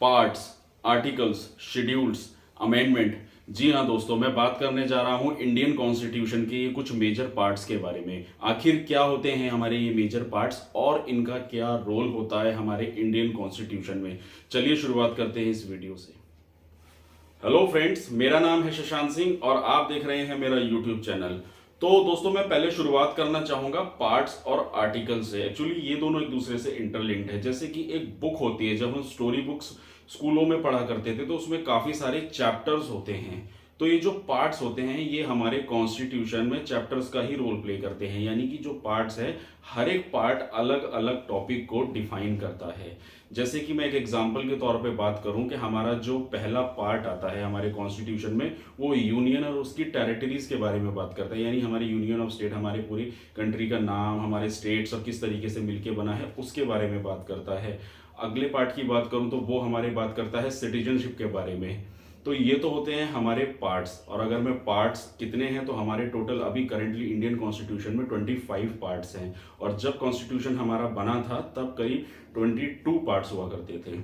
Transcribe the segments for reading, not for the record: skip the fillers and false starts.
Parts, articles, schedules, amendment. जी हाँ दोस्तों, मैं बात करने जा रहा हूँ इंडियन कॉन्स्टिट्यूशन के कुछ मेजर पार्ट्स के बारे में। आखिर क्या होते हैं हमारे ये मेजर पार्ट्स और इनका क्या रोल होता है हमारे इंडियन कॉन्स्टिट्यूशन में। चलिए शुरुआत करते हैं इस वीडियो से। हेलो फ्रेंड्स, मेरा नाम है शशांक सिंह और आप देख रहे हैं मेरा यूट्यूब चैनल। तो दोस्तों, मैं पहले शुरुआत करना चाहूंगा पार्ट्स और आर्टिकल से। एक्चुअली ये दोनों एक दूसरे से इंटरलिंक्ड है। जैसे कि एक बुक होती है, जब हम स्टोरी बुक्स स्कूलों में पढ़ा करते थे तो उसमें काफी सारे चैप्टर्स होते हैं। तो ये जो पार्ट्स होते हैं ये हमारे कॉन्स्टिट्यूशन में चैप्टर्स का ही रोल प्ले करते हैं। यानी कि जो पार्ट्स है, हर एक पार्ट अलग अलग टॉपिक को डिफाइन करता है। जैसे कि मैं एक एग्जांपल के तौर पे बात करूं कि हमारा जो पहला पार्ट आता है हमारे कॉन्स्टिट्यूशन में, वो यूनियन और उसकी टेरिटरीज के बारे में बात करता है। यानी हमारी यूनियन ऑफ स्टेट, हमारी पूरी कंट्री का नाम, हमारे स्टेट्स और किस तरीके से मिलके बना है उसके बारे में बात करता है। अगले पार्ट की बात करूं तो वो हमारे बात करता है सिटीजनशिप के बारे में। तो ये तो होते हैं हमारे पार्ट्स। और अगर मैं पार्ट्स कितने हैं तो हमारे टोटल अभी करेंटली इंडियन कॉन्स्टिट्यूशन में 25 पार्ट्स हैं। और जब कॉन्स्टिट्यूशन हमारा बना था तब करीब 22 पार्ट्स हुआ करते थे।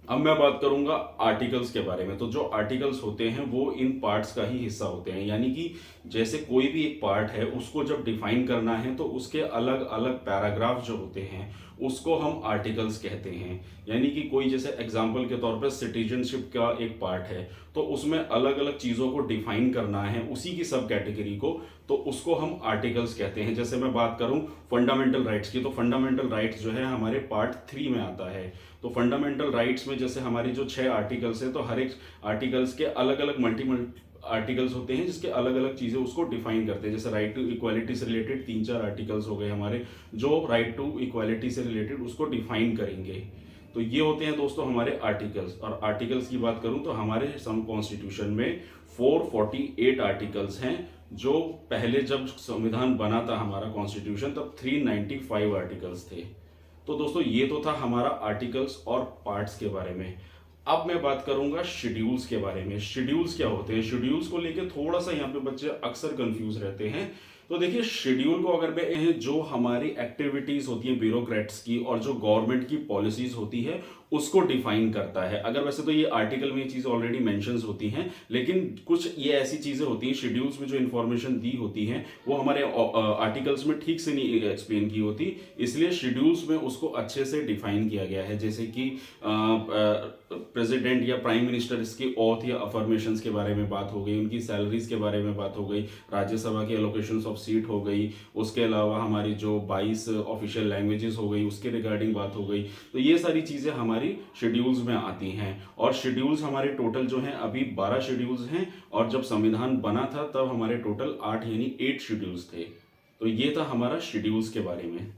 अब मैं बात करूंगा आर्टिकल्स के बारे में। तो जो आर्टिकल्स होते हैं वो इन पार्ट्स का ही हिस्सा होते हैं। यानी कि जैसे कोई भी एक पार्ट है उसको जब डिफाइन करना है तो उसके अलग अलग पैराग्राफ जो होते हैं उसको हम आर्टिकल्स कहते हैं। यानी कि कोई जैसे एग्जांपल के तौर पर सिटीजनशिप का एक पार्ट है तो उसमें अलग अलग चीज़ों को डिफाइन करना है, उसी की सब कैटेगरी को, तो उसको हम आर्टिकल्स कहते हैं। जैसे मैं बात करूं फंडामेंटल राइट्स की, तो फंडामेंटल राइट्स जो है हमारे पार्ट 3 में आता है। तो फंडामेंटल राइट्स में जैसे हमारी जो 6 आर्टिकल्स है तो हर एक आर्टिकल्स के अलग अलग मल्टीपल आर्टिकल्स होते हैं जिसके अलग अलग चीज़ें उसको डिफाइन करते हैं। जैसे राइट टू इक्वालिटी से रिलेटेड 3-4 आर्टिकल्स हो गए हमारे, जो राइट टू इक्वालिटी से रिलेटेड उसको डिफाइन करेंगे। तो ये होते हैं दोस्तों हमारे आर्टिकल्स। और आर्टिकल्स की बात करूं तो हमारे सम कॉन्स्टिट्यूशन में 448 आर्टिकल्स हैं। जो पहले जब संविधान बना था हमारा कॉन्स्टिट्यूशन तब 395 आर्टिकल्स थे। तो दोस्तों ये तो था हमारा आर्टिकल्स और पार्ट्स के बारे में। अब मैं बात करूंगा शेड्यूल्स के बारे में। शेड्यूल्स क्या होते हैं, शेड्यूल्स को लेके थोड़ा सा यहाँ पे बच्चे अक्सर कंफ्यूज रहते हैं। तो देखिए, शेड्यूल को अगर मैं जो हमारी एक्टिविटीज होती हैं ब्यूरोक्रेट्स की और जो गवर्नमेंट की पॉलिसीज होती है उसको डिफाइन करता है। अगर वैसे तो ये आर्टिकल में ये चीज़ ऑलरेडी मेंशंस होती हैं, लेकिन कुछ ये ऐसी चीज़ें होती हैं शेड्यूल्स में जो इन्फॉर्मेशन दी होती हैं वो हमारे आर्टिकल्स में ठीक से नहीं एक्सप्लेन की होती, इसलिए शेड्यूल्स में उसको अच्छे से डिफाइन किया गया है। जैसे कि प्रेसिडेंट या प्राइम मिनिस्टर इसकी ऑथ या अफर्मेशंस के बारे में बात हो गई, उनकी सैलरीज के बारे में बात हो गई, राज्यसभा की एलोकेशंस ऑफ सीट हो गई, उसके अलावा हमारी जो 22 ऑफिशियल लैंग्वेजेस हो गई उसके रिगार्डिंग बात हो गई। तो ये सारी चीज़ें हमारी शेड्यूल्स में आती हैं। और शेड्यूल्स हमारे टोटल जो हैं अभी 12 शेड्यूल्स हैं। और जब संविधान बना था तब हमारे टोटल 8 यानी 8 शेड्यूल्स थे। तो ये था हमारा शेड्यूल्स के बारे में।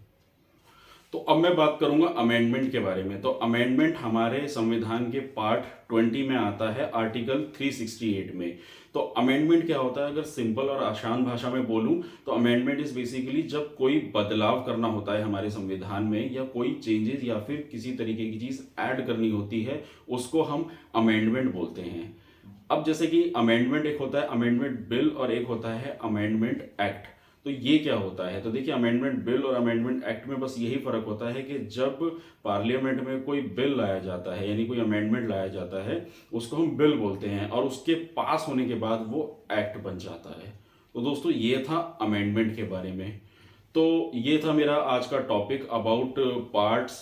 तो अब मैं बात करूंगा अमेंडमेंट के बारे में। तो अमेंडमेंट हमारे संविधान के पार्ट 20 में आता है, आर्टिकल 368 में। तो अमेंडमेंट क्या होता है, अगर सिंपल और आसान भाषा में बोलूं तो अमेंडमेंट इज बेसिकली जब कोई बदलाव करना होता है हमारे संविधान में, या कोई चेंजेस या फिर किसी तरीके की चीज ऐड करनी होती है, उसको हम अमेंडमेंट बोलते हैं। अब जैसे कि अमेंडमेंट एक होता है अमेंडमेंट बिल और एक होता है अमेंडमेंट एक्ट। तो ये क्या होता है, तो देखिए अमेंडमेंट बिल और अमेंडमेंट एक्ट में बस यही फर्क होता है कि जब पार्लियामेंट में कोई बिल लाया जाता है यानी कोई अमेंडमेंट लाया जाता है उसको हम बिल बोलते हैं, और उसके पास होने के बाद वो एक्ट बन जाता है। तो दोस्तों ये था अमेंडमेंट के बारे में। तो ये था मेरा आज का topic about parts,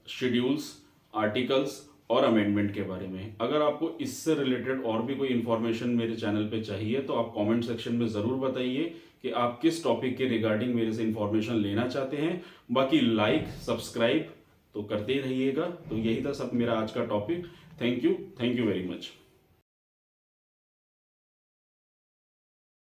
schedules, articles और अमेंडमेंट के बारे में। अगर आपको इससे रिलेटेड और भी कोई इन्फॉर्मेशन मेरे चैनल पे चाहिए तो आप कमेंट सेक्शन में ज़रूर बताइए कि आप किस टॉपिक के रिगार्डिंग मेरे से इन्फॉर्मेशन लेना चाहते हैं। बाकी लाइक सब्सक्राइब तो करते ही रहिएगा। तो यही था सब मेरा आज का topic. Thank you very much.